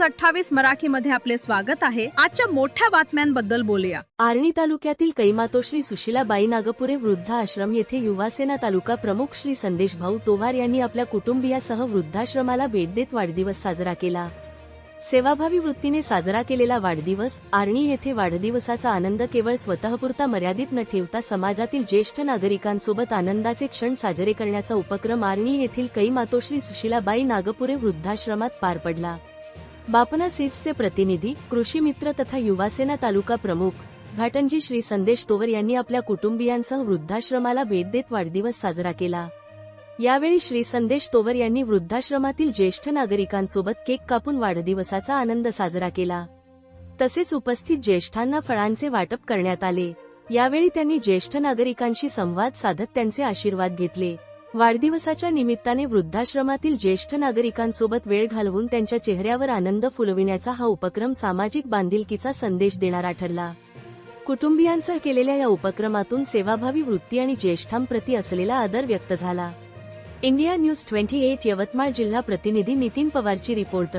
News 28 मराठीमध्ये आपले स्वागत आहे। आजच्या मोठ्या बातम्यांबद्दल बोलूया। आर्णी तालुक्यातील कैमातोश्री सुशीलाबाई नागपुरे वृद्धाश्रम येथे युवासेना तालुका प्रमुख श्री संदेश भाऊ तोवार यांनी आपल्या कुटुंबियासह वृद्धाश्रमाला भेट देत वाढदिवस साजरा केला। सेवाभावी वृत्तीने साजरा केलेला वाढदिवस आर्णी येथे वाढदिवसाचा आनंद केवळ स्वतःपुरता मर्यादित न ठेवता समाजातील ज्येष्ठ नागरिकांसोबत आनंदाचे क्षण साजरे करण्याचा उपक्रम आर्णी येथील कैमातोश्री सुशीलाबाई नागपुरे वृद्धाश्रमात पार पडला। बापना सीड्सचे प्रतिनिधी, कृषी मित्र तथा युवासेना तालुका प्रमुख घाटंजी श्री संदेश तोवर यांनी आपल्या कुटुंबियांसह वृद्धाश्रमाला भेट देत वाढदिवस साजरा केला। यावेळी श्री संदेश तोवर यांनी वृद्धाश्रमातील ज्येष्ठ नागरिकांसोबत केक कापून वाढदिवसाचा आनंद साजरा केला। तसेच उपस्थित ज्येष्ठांना फळांचे वाटप करण्यात आले। यावेळी त्यांनी ज्येष्ठ नागरिकांशी संवाद साधत त्यांचे आशीर्वाद घेतले। वाढदिवसाच्या निमित्ताने वृद्धाश्रमातील ज्येष्ठ नागरिकांसोबत वेळ घालवून त्यांच्या चेहऱ्यावर आनंद फुलविण्याचा हा उपक्रम सामाजिक बांधिलकीचा संदेश देणारा ठरला। कुटुंबियांसह केलेल्या या उपक्रमातून सेवाभावी वृत्ती आणि ज्येष्ठांप्रती असलेला आदर व्यक्त झाला। इंडिया न्यूज 28 यवतमाळ जिल्हा प्रतिनिधी नितीन पवारची रिपोर्ट।